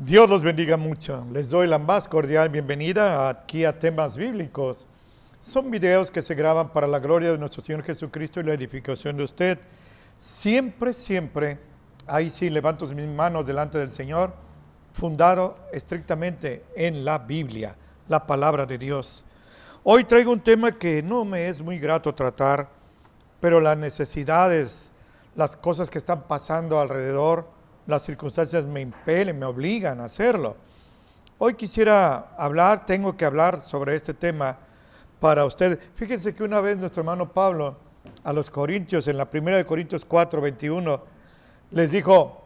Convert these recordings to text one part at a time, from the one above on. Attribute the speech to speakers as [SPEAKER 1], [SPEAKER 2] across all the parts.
[SPEAKER 1] Dios los bendiga mucho. Les doy la más cordial bienvenida aquí a Temas Bíblicos. Son videos que se graban para la gloria de nuestro Señor Jesucristo y la edificación de usted. Siempre, ahí sí levanto mis manos delante del Señor, fundado estrictamente en la Biblia, la palabra de Dios. Hoy traigo un tema que no me es muy grato tratar, pero las necesidades, las cosas que están pasando alrededor, las circunstancias me impelen, me obligan a hacerlo. Hoy quisiera tengo que hablar sobre este tema para ustedes. Fíjense que una vez nuestro hermano Pablo a los Corintios, en la 1 Corintios 4:21, les dijo,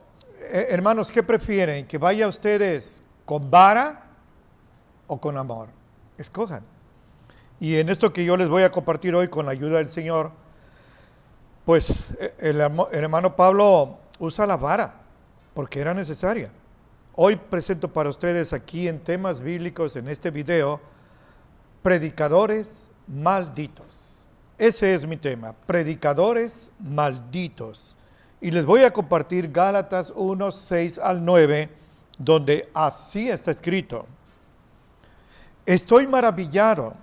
[SPEAKER 1] hermanos, ¿qué prefieren? ¿Que vaya ustedes con vara o con amor? Escojan. Y en esto que yo les voy a compartir hoy con la ayuda del Señor, pues el hermano Pablo usa la vara, porque era necesaria. Hoy presento para ustedes aquí en Temas Bíblicos, en este video, predicadores malditos. Ese es mi tema, predicadores malditos. Y les voy a compartir Gálatas 1, 6 al 9, donde así está escrito. Estoy maravillado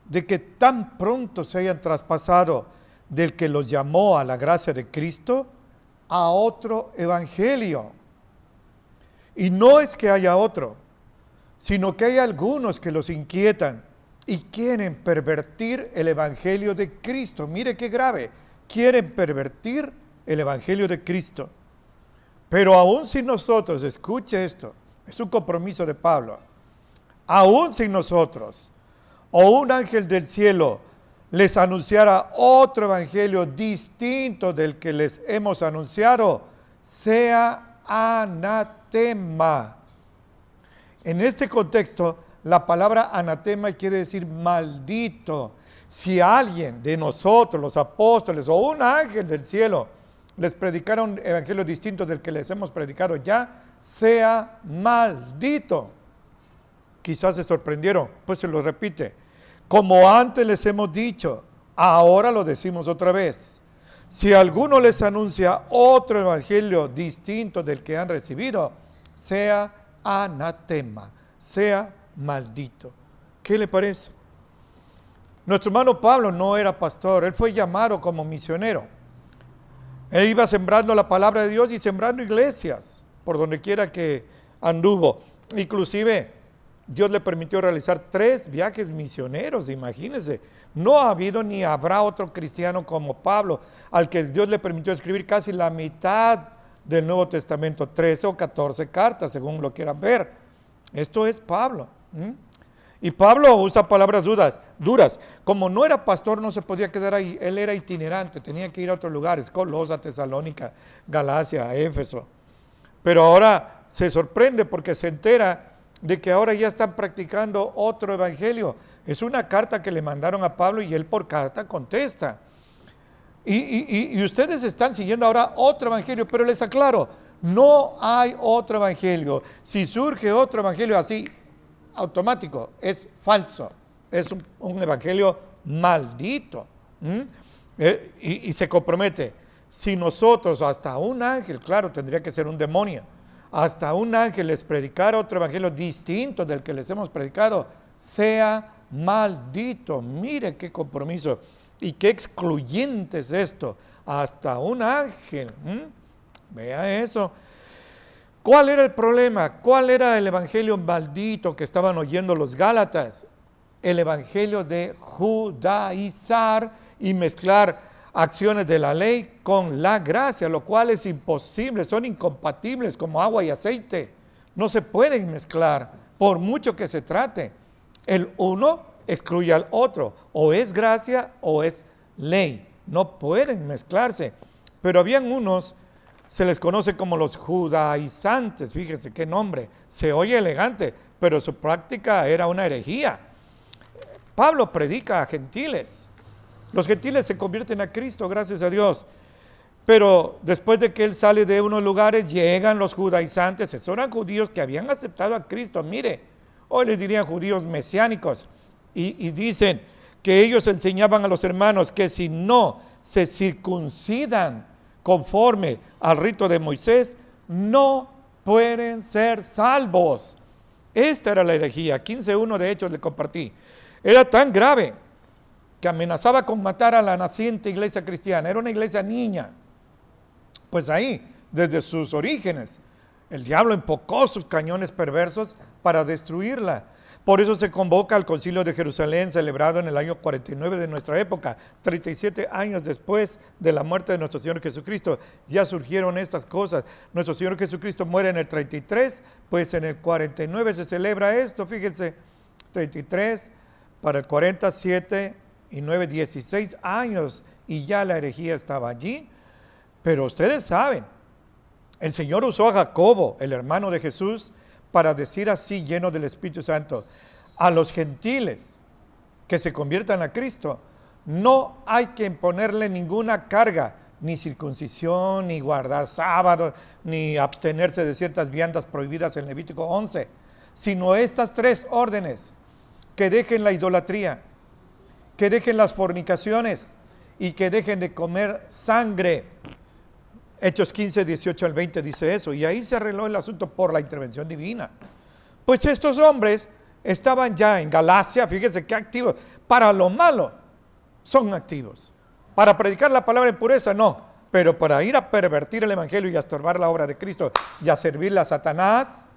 [SPEAKER 1] de que tan pronto se hayan traspasado del que los llamó a la gracia de Cristo a otro evangelio. Y no es que haya otro, sino que hay algunos que los inquietan y quieren pervertir el evangelio de Cristo. Mire qué grave, quieren pervertir el evangelio de Cristo. Pero aún sin nosotros, escuche esto, es un compromiso de Pablo, aún sin nosotros, o un ángel del cielo les anunciara otro evangelio distinto del que les hemos anunciado, sea anatema. En este contexto, la palabra anatema quiere decir maldito. Si alguien de nosotros, los apóstoles, o un ángel del cielo, les predicara un evangelio distinto del que les hemos predicado ya, sea maldito. Quizás se sorprendieron, pues se lo repite. Como antes les hemos dicho, ahora lo decimos otra vez. Si alguno les anuncia otro evangelio distinto del que han recibido, sea anatema, sea maldito. ¿Qué le parece? Nuestro hermano Pablo no era pastor, él fue llamado como misionero. Él iba sembrando la palabra de Dios y sembrando iglesias por donde quiera que anduvo. Inclusive Dios le permitió realizar 3 viajes misioneros, imagínense. No ha habido ni habrá otro cristiano como Pablo, al que Dios le permitió escribir casi la mitad del Nuevo Testamento, 13 o 14 cartas, según lo quieran ver. Esto es Pablo. Y Pablo usa palabras duras. Como no era pastor, no se podía quedar ahí. Él era itinerante, tenía que ir a otros lugares, Colosa, Tesalónica, Galacia, Éfeso. Pero ahora se sorprende porque se entera de que ahora ya están practicando otro evangelio. Es una carta que le mandaron a Pablo y él por carta contesta. Y ustedes están siguiendo ahora otro evangelio, pero les aclaro, no hay otro evangelio. Si surge otro evangelio así, automático, es falso. Es un evangelio maldito. Y se compromete, si nosotros, hasta un ángel, claro, tendría que ser un demonio, hasta un ángel les predicara otro evangelio distinto del que les hemos predicado, sea maldito. Mire qué compromiso y qué excluyente es esto. Hasta un ángel. Vea eso. ¿Cuál era el problema? ¿Cuál era el evangelio maldito que estaban oyendo los Gálatas? El evangelio de judaizar y mezclar acciones de la ley con la gracia, lo cual es imposible, son incompatibles como agua y aceite. No se pueden mezclar, por mucho que se trate. El uno excluye al otro, o es gracia o es ley. No pueden mezclarse. Pero habían unos, se les conoce como los judaizantes, fíjense qué nombre, se oye elegante, pero su práctica era una herejía. Pablo predica a gentiles. Los gentiles se convierten a Cristo, gracias a Dios. Pero después de que él sale de unos lugares, llegan los judaizantes. Esos eran judíos que habían aceptado a Cristo. Mire, hoy les dirían judíos mesiánicos. Y dicen que ellos enseñaban a los hermanos que si no se circuncidan conforme al rito de Moisés, no pueden ser salvos. Esta era la herejía. 15:1 de Hechos le compartí. Era tan grave que amenazaba con matar a la naciente iglesia cristiana. Era una iglesia niña. Pues ahí, desde sus orígenes, el diablo enfocó sus cañones perversos para destruirla. Por eso se convoca al Concilio de Jerusalén, celebrado en el año 49 de nuestra época, 37 años después de la muerte de nuestro Señor Jesucristo. Ya surgieron estas cosas. Nuestro Señor Jesucristo muere en el 33, pues en el 49 se celebra esto, fíjense, 33 para el 47 y 9, 16 años, y ya la herejía estaba allí. Pero ustedes saben, el Señor usó a Jacobo, el hermano de Jesús, para decir así, lleno del Espíritu Santo, a los gentiles que se conviertan a Cristo, no hay que imponerle ninguna carga, ni circuncisión, ni guardar sábado, ni abstenerse de ciertas viandas prohibidas en Levítico 11, sino estas 3 órdenes: que dejen la idolatría, que dejen las fornicaciones y que dejen de comer sangre. Hechos 15, 18 al 20 dice eso, y ahí se arregló el asunto por la intervención divina. Pues estos hombres estaban ya en Galacia, fíjense qué activos. Para lo malo son activos. Para predicar la palabra en pureza, no. Pero para ir a pervertir el evangelio y a estorbar la obra de Cristo y a servirle a Satanás,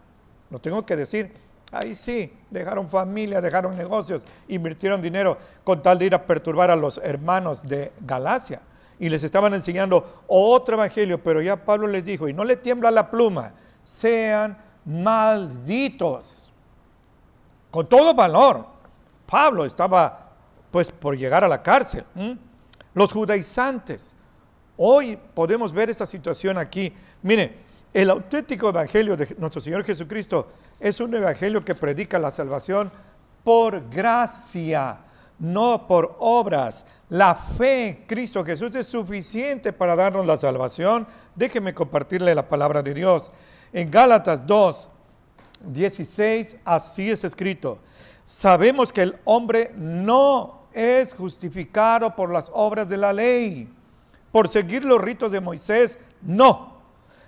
[SPEAKER 1] lo tengo que decir, ahí sí, dejaron familia, dejaron negocios, invirtieron dinero con tal de ir a perturbar a los hermanos de Galacia. Y les estaban enseñando otro evangelio, pero ya Pablo les dijo, y no le tiembla la pluma, sean malditos. Con todo valor. Pablo estaba pues por llegar a la cárcel. Los judaizantes. Hoy podemos ver esta situación aquí. Mire, el auténtico evangelio de nuestro Señor Jesucristo es un evangelio que predica la salvación por gracia, no por obras. La fe en Cristo Jesús es suficiente para darnos la salvación. Déjeme compartirle la palabra de Dios. En Gálatas 2, 16, así es escrito: sabemos que el hombre no es justificado por las obras de la ley, por seguir los ritos de Moisés, no,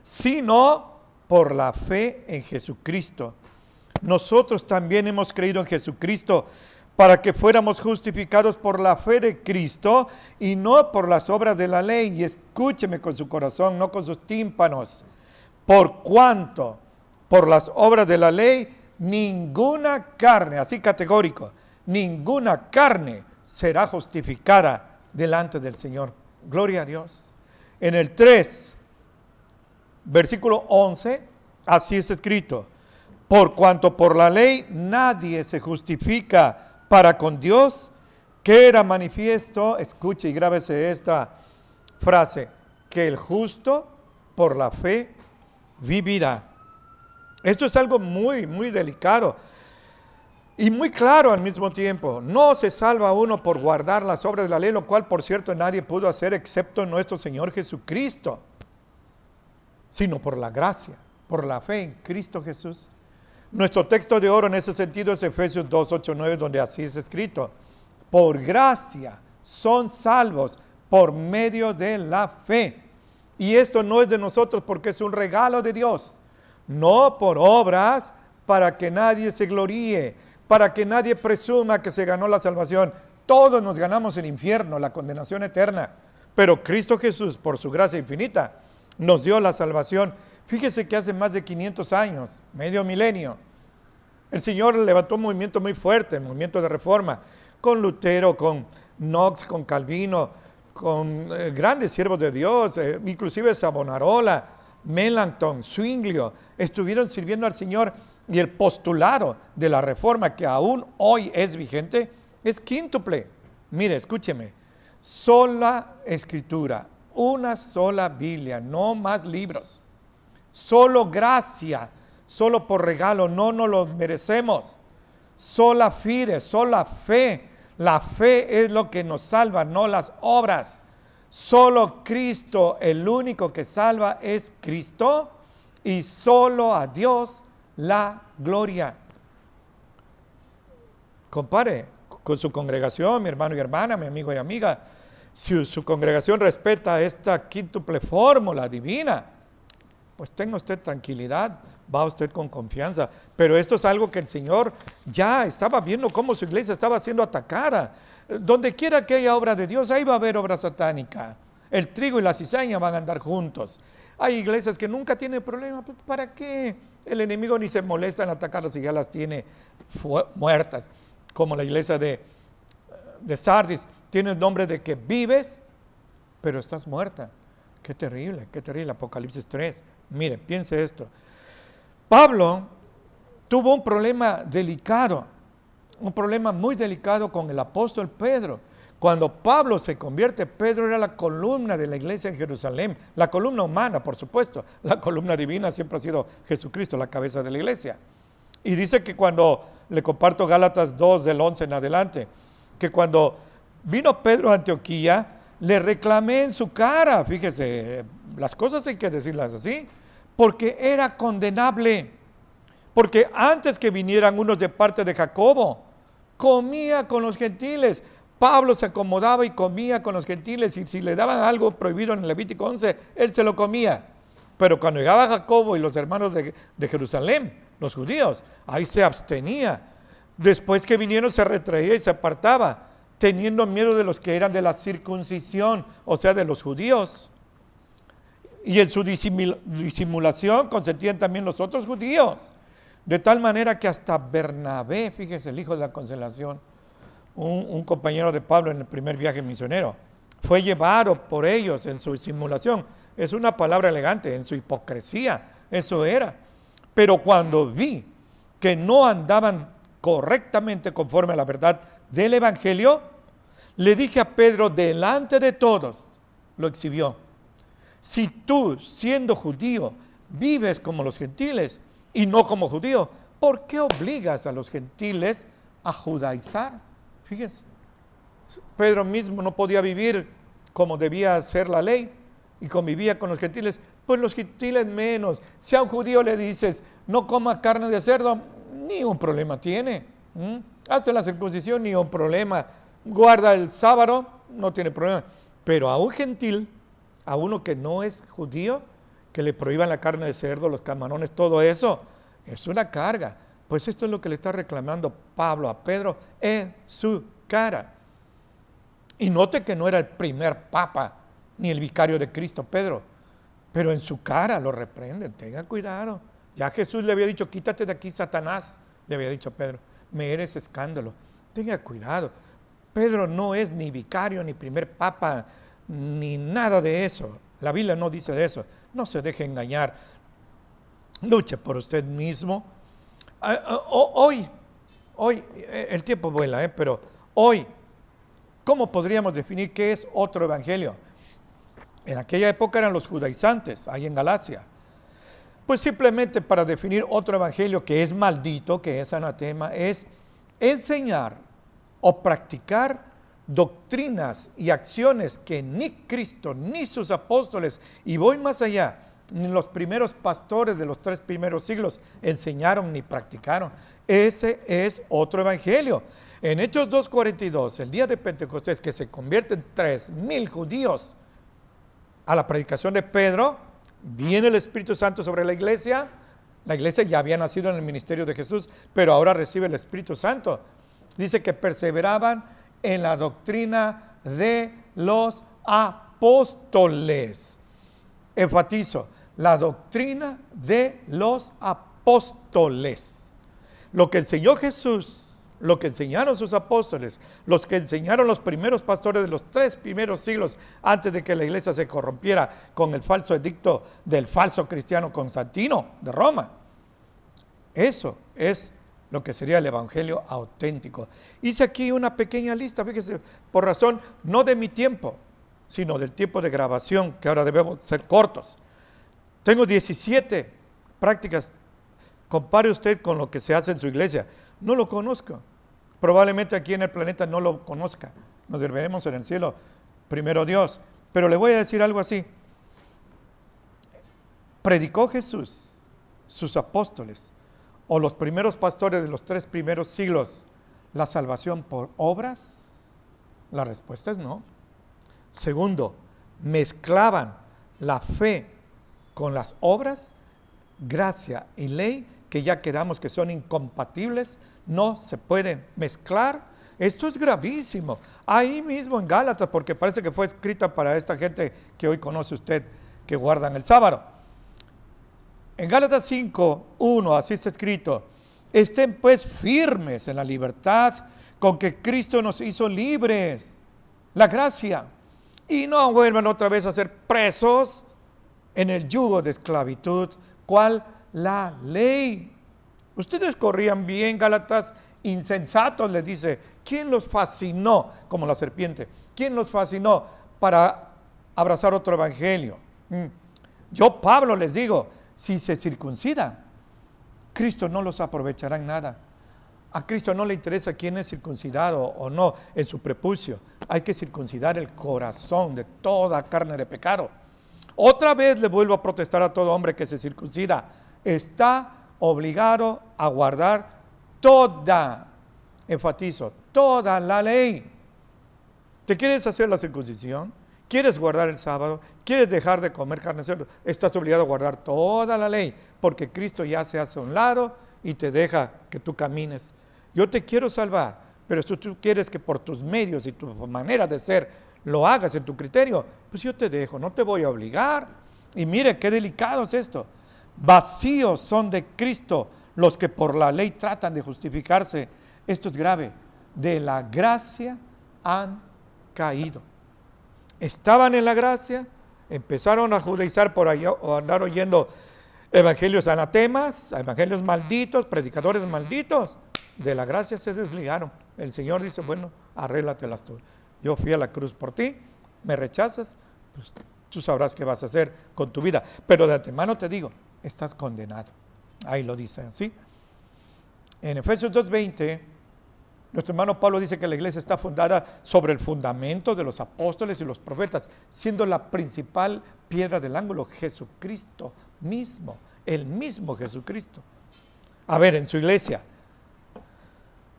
[SPEAKER 1] sino por la fe en Jesucristo. Nosotros también hemos creído en Jesucristo para que fuéramos justificados por la fe de Cristo y no por las obras de la ley. Y escúcheme con su corazón, no con sus tímpanos. Por cuanto, por las obras de la ley, ninguna carne, así categórico, ninguna carne será justificada delante del Señor. Gloria a Dios. En el 3, versículo 11, así es escrito: por cuanto por la ley nadie se justifica para con Dios, que era manifiesto, escuche y grábese esta frase, que el justo por la fe vivirá. Esto es algo muy, muy delicado y muy claro al mismo tiempo. No se salva uno por guardar las obras de la ley, lo cual, por cierto, nadie pudo hacer excepto nuestro Señor Jesucristo, sino por la gracia, por la fe en Cristo Jesús. Nuestro texto de oro en ese sentido es Efesios 2, 8, 9, donde así es escrito: por gracia son salvos por medio de la fe. Y esto no es de nosotros, porque es un regalo de Dios, no por obras, para que nadie se gloríe, para que nadie presuma que se ganó la salvación. Todos nos ganamos el infierno, la condenación eterna, pero Cristo Jesús, por su gracia infinita, nos dio la salvación. Fíjese que hace más de 500 años, medio milenio, el Señor levantó un movimiento muy fuerte, el movimiento de reforma, con Lutero, con Knox, con Calvino, con grandes siervos de Dios, inclusive Savonarola, Melanchthon, Zwinglio, estuvieron sirviendo al Señor, y el postulado de la reforma, que aún hoy es vigente, es quíntuple. Mire, escúcheme: sola escritura, una sola Biblia, no más libros, solo gracia, solo por regalo, no nos lo merecemos, sola fide, sola fe. La fe es lo que nos salva, no las obras. Solo Cristo, el único que salva es Cristo, y solo a Dios la gloria. Compare con su congregación, mi hermano y hermana, mi amigo y amiga. Si su congregación respeta esta quíntuple fórmula divina, pues tenga usted tranquilidad, va usted con confianza. Pero esto es algo que el Señor ya estaba viendo cómo su iglesia estaba siendo atacada. Donde quiera que haya obra de Dios, ahí va a haber obra satánica. El trigo y la cizaña van a andar juntos. Hay iglesias que nunca tienen problema. ¿Para qué? El enemigo ni se molesta en atacarlas si ya las tiene muertas. Como la iglesia de Sardis. Tiene el nombre de que vives, pero estás muerta. Qué terrible, Apocalipsis 3. Mire, piense esto. Pablo tuvo un problema delicado, un problema muy delicado con el apóstol Pedro. Cuando Pablo se convierte, Pedro era la columna de la iglesia en Jerusalén, la columna humana, por supuesto, la columna divina siempre ha sido Jesucristo, la cabeza de la iglesia. Y dice que cuando, le comparto Gálatas 2 del 11 en adelante, que cuando vino Pedro a Antioquía, le reclamé en su cara, fíjese, las cosas hay que decirlas así, porque era condenable, porque antes que vinieran unos de parte de Jacobo, comía con los gentiles. Pablo se acomodaba y comía con los gentiles, y si le daban algo prohibido en el Levítico 11, él se lo comía. Pero cuando llegaba Jacobo y los hermanos de Jerusalén, los judíos, ahí se abstenía. Después que vinieron se retraía y se apartaba, teniendo miedo de los que eran de la circuncisión, o sea, de los judíos. Y en su disimulación consentían también los otros judíos. De tal manera que hasta Bernabé, fíjese, el hijo de la consolación, un compañero de Pablo en el primer viaje misionero, fue llevado por ellos en su simulación. Es una palabra elegante, en su hipocresía, eso era. Pero cuando vi que no andaban correctamente conforme a la verdad del Evangelio, le dije a Pedro delante de todos, lo exhibió: si tú, siendo judío, vives como los gentiles y no como judío, ¿por qué obligas a los gentiles a judaizar? Fíjense, Pedro mismo no podía vivir como debía ser la ley y convivía con los gentiles, pues los gentiles menos. Si a un judío le dices, no coma carne de cerdo, ni un problema tiene. Hazte la circuncisión, ni un problema. Guarda el sábado, no tiene problema. Pero a un gentil, a uno que no es judío, que le prohíban la carne de cerdo, los camarones, todo eso, es una carga. Pues esto es lo que le está reclamando Pablo a Pedro en su cara. Y note que no era el primer papa, ni el vicario de Cristo, Pedro, pero en su cara lo reprenden. Tenga cuidado. Ya Jesús le había dicho, quítate de aquí, Satanás, le había dicho a Pedro, me eres escándalo. Tenga cuidado. Pedro no es ni vicario, ni primer papa, ni nada de eso. La Biblia no dice de eso. No se deje engañar. Luche por usted mismo. Hoy, el tiempo vuela, pero hoy, ¿cómo podríamos definir qué es otro evangelio? En aquella época eran los judaizantes, ahí en Galacia. Pues simplemente para definir otro evangelio que es maldito, que es anatema, es enseñar o practicar doctrinas y acciones que ni Cristo, ni sus apóstoles, y voy más allá, ni los primeros pastores de los 3 primeros siglos enseñaron ni practicaron. Ese es otro evangelio. En Hechos 2:42, el día de Pentecostés, que se convierten 3,000 judíos a la predicación de Pedro, viene el Espíritu Santo sobre la iglesia. La iglesia ya había nacido en el ministerio de Jesús, pero ahora recibe el Espíritu Santo. Dice que perseveraban en la doctrina de los apóstoles. Enfatizo, la doctrina de los apóstoles. Lo que enseñó Jesús, lo que enseñaron sus apóstoles, los que enseñaron los primeros pastores de los 3 primeros siglos antes de que la iglesia se corrompiera con el falso edicto del falso cristiano Constantino de Roma. Eso es lo que sería el evangelio auténtico. Hice aquí una pequeña lista, fíjese, por razón no de mi tiempo, sino del tiempo de grabación, que ahora debemos ser cortos. Tengo 17 prácticas. Compare usted con lo que se hace en su iglesia. No lo conozco. Probablemente aquí en el planeta no lo conozca. Nos veremos en el cielo, primero Dios. Pero le voy a decir algo así. ¿Predicó Jesús, sus apóstoles, o los primeros pastores de los 3 primeros siglos la salvación por obras? La respuesta es no. Segundo, mezclaban la fe con las obras, gracia y ley, que ya quedamos que son incompatibles, no se pueden mezclar. Esto es gravísimo. Ahí mismo en Gálatas, porque parece que fue escrita para esta gente que hoy conoce usted, que guardan el sábado. En Gálatas 5:1, así está escrito: estén pues firmes en la libertad con que Cristo nos hizo libres, la gracia, y no vuelvan otra vez a ser presos en el yugo de esclavitud, ¿cuál? La ley. Ustedes corrían bien, Gálatas, insensatos, les dice. ¿Quién los fascinó como la serpiente? ¿Quién los fascinó para abrazar otro evangelio? Yo, Pablo, les digo, si se circuncidan, Cristo no los aprovechará en nada. A Cristo no le interesa quién es circuncidado o no en su prepucio. Hay que circuncidar el corazón de toda carne de pecado. Otra vez le vuelvo a protestar a todo hombre que se circuncida. Está obligado a guardar toda, enfatizo, toda la ley. ¿Te quieres hacer la circuncisión? ¿Quieres guardar el sábado? ¿Quieres dejar de comer carne de cerdo? Estás obligado a guardar toda la ley, porque Cristo ya se hace a un lado y te deja que tú camines. Yo te quiero salvar, pero si tú quieres que por tus medios y tu manera de ser lo hagas en tu criterio, pues yo te dejo, no te voy a obligar. Y mire qué delicado es esto. Vacíos son de Cristo los que por la ley tratan de justificarse. Esto es grave. De la gracia han caído. Estaban en la gracia, empezaron a judaizar por ahí o andar oyendo evangelios anatemas, evangelios malditos, predicadores malditos. De la gracia se desligaron. El Señor dice, bueno, arréglatelas tú. Yo fui a la cruz por ti, me rechazas, pues tú sabrás qué vas a hacer con tu vida. Pero de antemano te digo, estás condenado. Ahí lo dice así. En Efesios 2:20, nuestro hermano Pablo dice que la iglesia está fundada sobre el fundamento de los apóstoles y los profetas, siendo la principal piedra del ángulo Jesucristo mismo, el mismo Jesucristo. A ver, en su iglesia,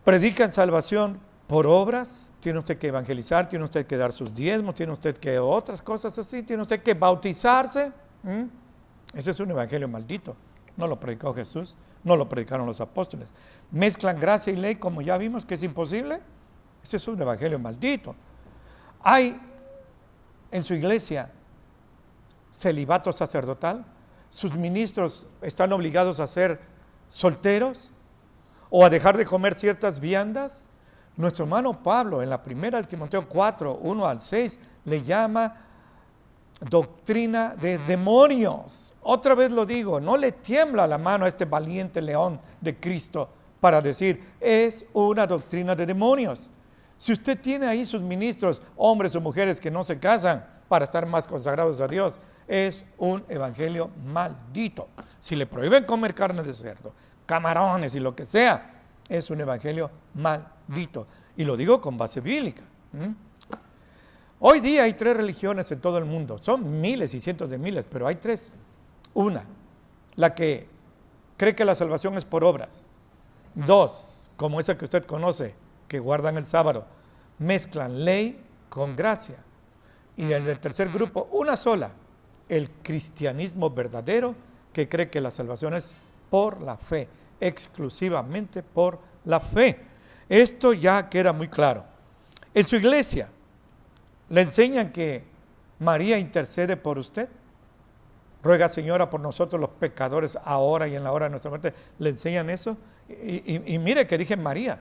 [SPEAKER 1] ¿predican salvación por obras? ¿Tiene usted que evangelizar? ¿Tiene usted que dar sus diezmos? ¿Tiene usted que otras cosas así? ¿Tiene usted que bautizarse? Ese es un evangelio maldito. No lo predicó Jesús, no lo predicaron los apóstoles. Mezclan gracia y ley, como ya vimos que es imposible. Ese es un evangelio maldito. Hay en su iglesia celibato sacerdotal. Sus ministros están obligados a ser solteros o a dejar de comer ciertas viandas. Nuestro hermano Pablo, en la primera de Timoteo 4:1-6, le llama doctrina de demonios. Otra vez lo digo, no le tiembla la mano a este valiente león de Cristo para decir, es una doctrina de demonios. Si usted tiene ahí sus ministros, hombres o mujeres que no se casan para estar más consagrados a Dios, es un evangelio maldito. Si le prohíben comer carne de cerdo, camarones y lo que sea, es un evangelio maldito. Y lo digo con base bíblica. Hoy día hay 3 religiones en todo el mundo. Son miles y cientos de miles, pero hay 3. Una, la que cree que la salvación es por obras. 2, como esa que usted conoce, que guardan el sábado. Mezclan ley con gracia. Y en el tercer grupo, una sola, el cristianismo verdadero, que cree que la salvación es por la fe, exclusivamente por la fe. Esto ya queda muy claro. En su iglesia, ¿le enseñan que María intercede por usted? Ruega, Señora, por nosotros los pecadores, ahora y en la hora de nuestra muerte. ¿Le enseñan eso? Y mire que dije María.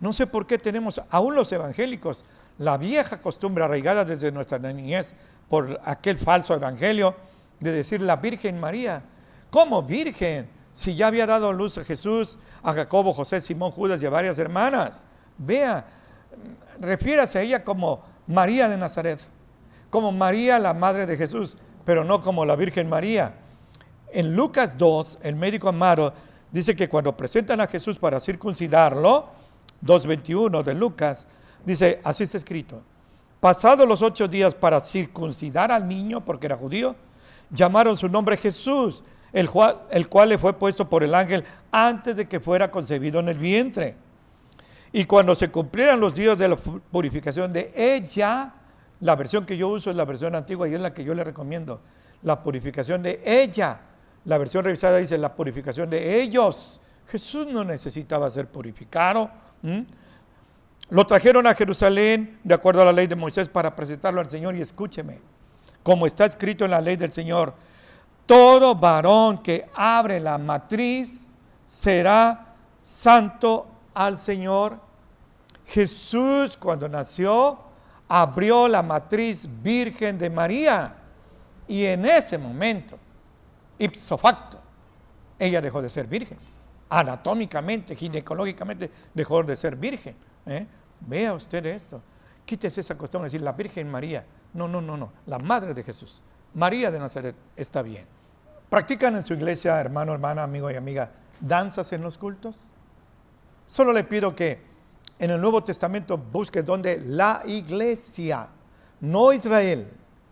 [SPEAKER 1] No sé por qué tenemos, aún los evangélicos, la vieja costumbre arraigada desde nuestra niñez por aquel falso evangelio de decir la Virgen María. ¿Cómo virgen? Si ya había dado luz a Jesús, a Jacobo, José, Simón, Judas y a varias hermanas. Vea, refiérase a ella como María de Nazaret, como María la madre de Jesús, pero no como la Virgen María. En Lucas 2, el médico Amaro dice que cuando presentan a Jesús para circuncidarlo, 2:21 de Lucas, dice, así está escrito, pasados los 8 días para circuncidar al niño, porque era judío, llamaron su nombre Jesús, el cual le fue puesto por el ángel antes de que fuera concebido en el vientre. Y cuando se cumplieran los días de la purificación de ella, la versión que yo uso es la versión antigua y es la que yo le recomiendo. la purificación de ella. La versión revisada dice la purificación de ellos. Jesús no necesitaba ser purificado. Lo trajeron a Jerusalén de acuerdo a la ley de Moisés para presentarlo al Señor. Y escúcheme, como está escrito en la ley del Señor, todo varón que abre la matriz será santo al Señor. Jesús, cuando nació, abrió la matriz virgen de María. Y en ese momento, ipso facto, ella dejó de ser virgen. Anatómicamente, ginecológicamente, dejó de ser virgen. Vea usted esto. Quítese esa costumbre de decir la Virgen María. No. La Madre de Jesús. María de Nazaret está bien. ¿Practican en su iglesia, hermano, hermana, amigo y amiga, danzas en los cultos? Solo le pido que en el Nuevo Testamento busque donde la iglesia, no Israel,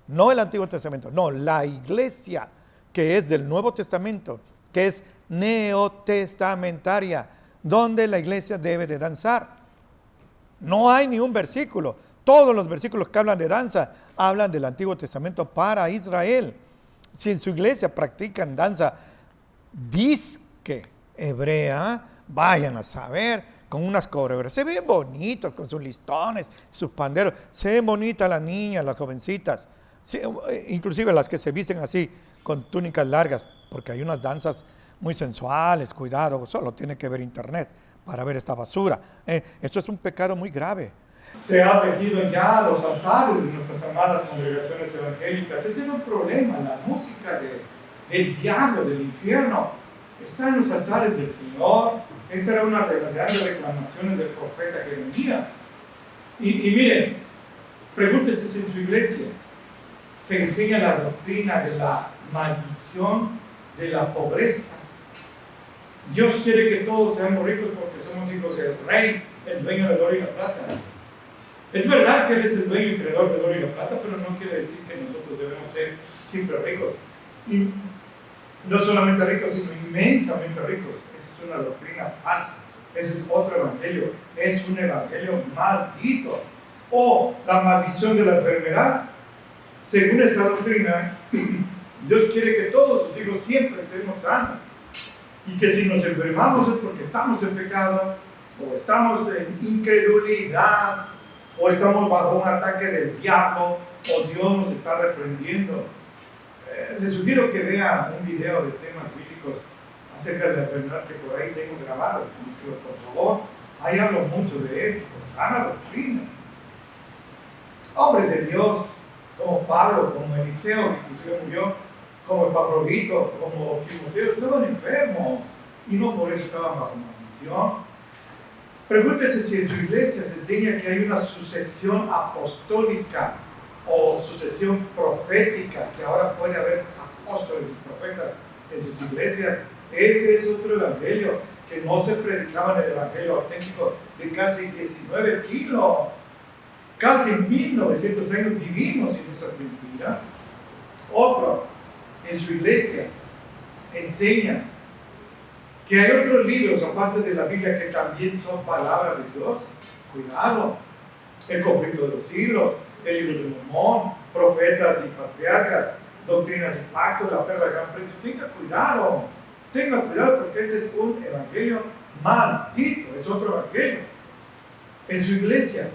[SPEAKER 1] no el Antiguo Testamento, no, la iglesia que es del Nuevo Testamento, que es neotestamentaria, donde la iglesia debe de danzar. No hay ni un versículo. Todos los versículos que hablan de danza hablan del Antiguo Testamento para Israel. Si en su iglesia practican danza disque hebrea, vayan a saber, con unas coreografías. Se ven bonitos con sus listones, sus panderos. Se ven bonitas las niñas, las jovencitas. Sí, inclusive las que se visten así, con túnicas largas, porque hay unas danzas muy sensuales. Cuidado, solo tiene que ver internet para ver esta basura. Esto es un pecado muy grave. Se ha metido ya a los altares de nuestras amadas congregaciones evangélicas. Ese era un problema, la música del diablo, del infierno. Está en los altares del Señor. Esta era una de las grandes reclamaciones del profeta Jeremías. Y miren, pregúntese si en su iglesia se enseña la doctrina de la maldición de la pobreza. Dios quiere que todos seamos ricos porque somos hijos del Rey, el dueño del oro y la plata. Es verdad que Él es el dueño y creador del oro y la plata, pero no quiere decir que nosotros debemos ser siempre ricos. Y no solamente ricos, sino inmensamente ricos. Esa es una doctrina falsa. Ese es otro evangelio. Es un evangelio maldito. O la maldición de la enfermedad. Según esta doctrina, Dios quiere que todos sus hijos siempre estemos sanos. Y que si nos enfermamos es porque estamos en pecado, o estamos en incredulidad, o estamos bajo un ataque del diablo, o Dios nos está reprendiendo. Les sugiero que vea un video de temas bíblicos acerca de la enfermedad que por ahí tengo grabado. Por favor, ahí hablo mucho de esto, sana doctrina. Hombres de Dios, como Pablo, como Eliseo, que inclusive murió, como Epafrodito, como Timoteo, estaban enfermos y no por eso estaban bajo maldición. Pregúntese si en su iglesia se enseña que hay una sucesión apostólica o sucesión profética, que ahora puede haber apóstoles y profetas en sus iglesias. Ese es otro evangelio que no se predicaba en el evangelio auténtico de casi 19 siglos. Casi 1900 años vivimos en esas mentiras. Otro, en su iglesia enseña que hay otros libros aparte de la Biblia que también son palabra de Dios. Cuidado. El conflicto de los siglos, el libro de Mormón, profetas y patriarcas, doctrinas y pactos, la perla de gran precio. Tenga cuidado porque ese es un evangelio maldito, es otro evangelio. En su iglesia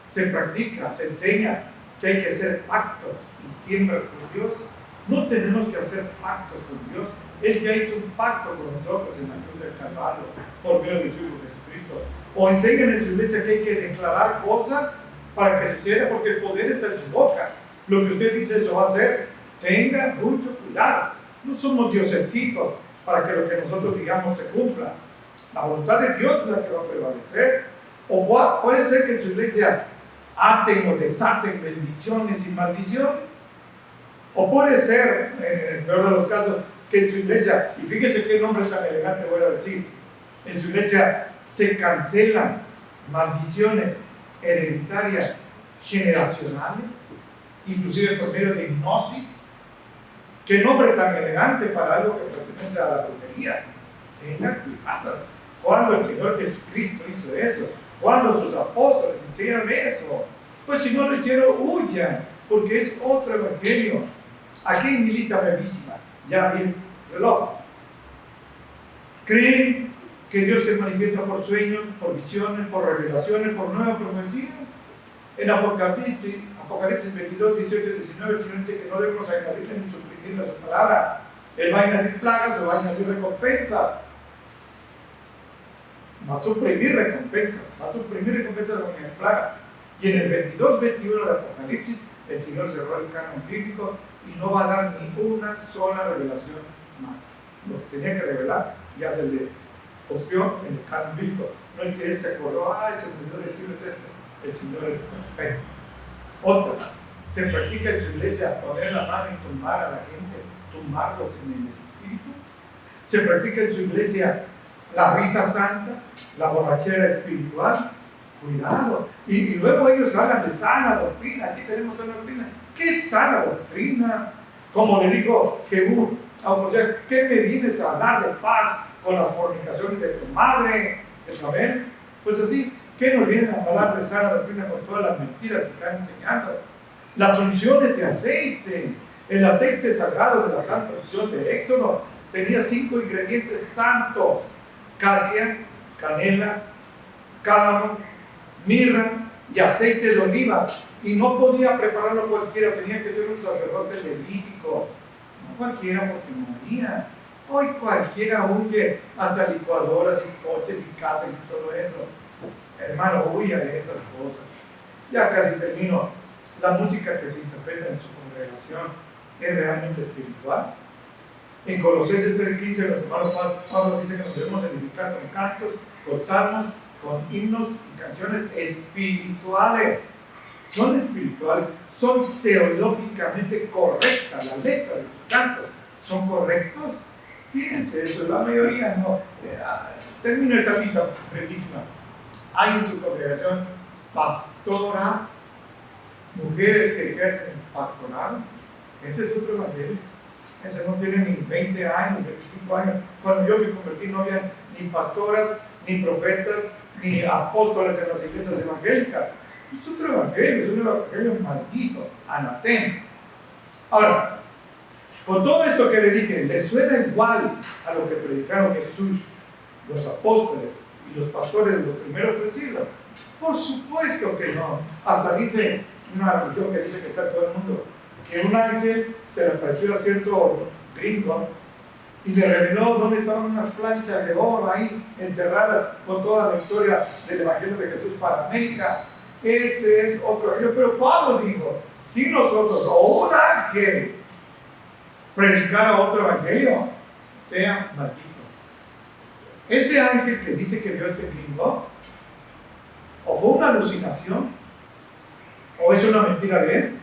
[SPEAKER 1] se practica, se enseña que hay que hacer pactos y siembras con Dios. No tenemos que hacer pactos con Dios. Él ya hizo un pacto con nosotros en la cruz del Calvario por medio de su Hijo Jesucristo. O enseñan en su iglesia que hay que declarar cosas para que suceda, porque el poder está en su boca. Lo que usted dice eso va a hacer. Tenga mucho cuidado. No somos diosesitos para que lo que nosotros digamos se cumpla. La voluntad de Dios es la que va a prevalecer. O puede ser que en su iglesia aten o desaten bendiciones y maldiciones. O puede ser, en el peor de los casos, que en su iglesia, y fíjese qué nombre tan elegante voy a decir, en su iglesia se cancelan maldiciones hereditarias generacionales, inclusive por medio de hipnosis. Qué nombre tan elegante para algo que pertenece a la brujería. Tenga cuidado. ¿Cuándo el Señor Jesucristo hizo eso? ¿Cuándo sus apóstoles hicieron eso? Pues si no lo hicieron, huyan, porque es otro evangelio. Aquí en mi lista brevísima, ya vi el reloj. ¿Creen que Dios se manifiesta por sueños, por visiones, por revelaciones, por nuevas profecías? En Apocalipsis 22, 18 y 19, el Señor dice que no debemos añadirle ni suprimirle a su palabra. Él va a añadir plagas, o va a añadir recompensas. Va a suprimir recompensas, va a añadir plagas. Y en el 22, 21 de Apocalipsis, el Señor cerró el canon bíblico y no va a dar ni una sola revelación más. Lo que tenía que revelar ya se le confió en el canon bíblico. No es que él se acordó, se me olvidó decirles esto. El Señor es perfecto. Otra, se practica en su iglesia poner la mano y tumbar a la gente, tumbarlos en el espíritu. Se practica en su iglesia la risa santa, la borrachera espiritual. Cuidado. Y luego ellos hablan de sana doctrina. Aquí tenemos sana doctrina. ¿Qué es sana doctrina? Como le dijo Jehú, o sea, ¿qué me vienes a hablar de paz con las fornicaciones de tu madre, Jezabel? Pues así, ¿qué nos vienen a hablar de sana doctrina con todas las mentiras que están enseñando? Las unciones de aceite, el aceite sagrado de la santa unción de Éxodo, tenía 5 ingredientes santos: casia, canela, cálamo, mirra y aceite de olivas. Y no podía prepararlo cualquiera, tenía que ser un sacerdote levítico. No cualquiera, porque moría. Hoy cualquiera huye, hasta licuadoras y coches y casas y todo eso. Hermano, huya de estas cosas. Ya casi termino. La música que se interpreta en su congregación es realmente espiritual. En Colosenses 3:15, el hermano Pablo dice que nos debemos edificar con cantos, con salmos, con himnos y canciones espirituales. Son espirituales, son teológicamente correctas. Las letras de sus cantos son correctos. Fíjense eso, la mayoría no. Termino esta lista brevísima. Hay en su congregación pastoras, mujeres que ejercen pastorado. Ese es otro evangelio. Ese no tiene ni 20 años, 25 años. Cuando yo me convertí no había ni pastoras, ni profetas, ni apóstoles en las iglesias evangélicas. Es otro evangelio, es un evangelio maldito, anatema. Ahora, con todo esto que le dije, ¿le suena igual a lo que predicaron Jesús, los apóstoles y los pastores de los primeros 3 siglos? Por supuesto que no. Hasta dice una religión que dice que está en todo el mundo, que un ángel se le apareció a cierto gringo y le reveló dónde estaban unas planchas de oro ahí enterradas con toda la historia del evangelio de Jesús para América. Ese es otro evangelio. Pero Pablo dijo, si nosotros o un ángel predicara otro evangelio, sea maldito. Ese ángel que dice que vio este gringo, o fue una alucinación, o es una mentira de él,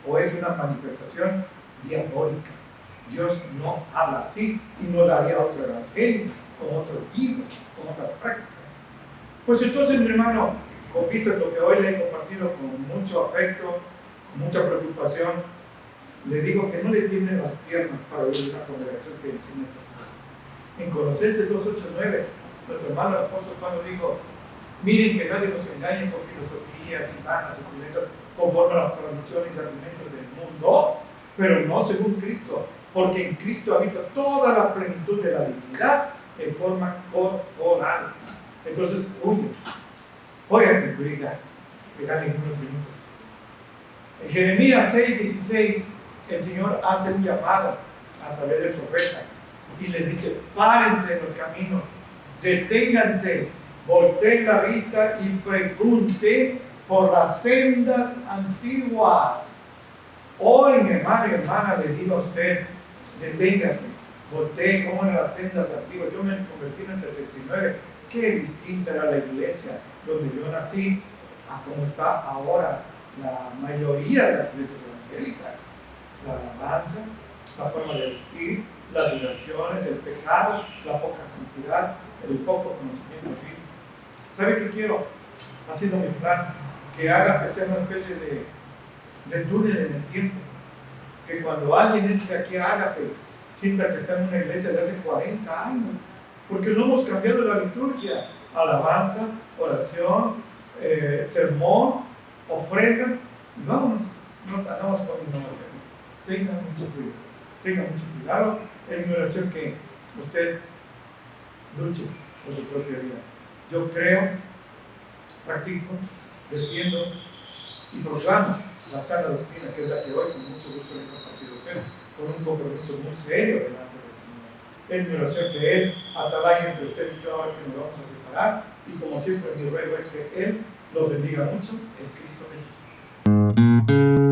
[SPEAKER 1] o es una manifestación diabólica. Dios no habla así y no daría otro evangelio, con otros libros, con otras prácticas. Pues entonces, mi hermano, con vista a lo que hoy le he compartido con mucho afecto, con mucha preocupación, le digo que no le tiemblen las piernas para oír una congregación que enseña estas cosas. En Colosenses 2, 8, 9, nuestro hermano el apóstol Pablo dijo: miren que nadie nos engañe con filosofías y vanas sutilezas conforme a las tradiciones y argumentos del mundo, pero no según Cristo, porque en Cristo habita toda la plenitud de la divinidad en forma corporal. Entonces, voy a concluir ya, regalen unos minutos. En Jeremías 6:16, el Señor hace un llamado a través del profeta y les dice: párense en los caminos, deténganse, volteen la vista y pregunten por las sendas antiguas. Hoy, mi hermano y hermana, le digo a usted: deténgase, voltee como en las sendas antiguas. Yo me convertí en el 79. Qué distinta era la iglesia donde yo nací a como está ahora la mayoría de las iglesias evangélicas. La alabanza, la forma de vestir, las diversiones, el pecado, la poca santidad, el poco conocimiento bíblico. ¿Sabe qué quiero? Ha sido mi plan, que Ágape sea una especie de túnel en el tiempo. Que cuando alguien entre aquí a Ágape, sienta que está en una iglesia de hace 40 años. Porque no hemos cambiado la liturgia: alabanza, oración, sermón, ofrendas, y vámonos, no andamos con innovaciones. tenga mucho cuidado. Tenga mucho cuidado. Es mi oración que usted luche por su propia vida. Yo creo, practico, defiendo y proclamo la sana doctrina, que es la que hoy con mucho gusto le he compartido a usted, con un compromiso muy serio delante del Señor. Es mi oración que Él atalaya entre usted y yo ahora que nos vamos a separar, y como siempre mi ruego es que Él lo bendiga mucho en Cristo Jesús.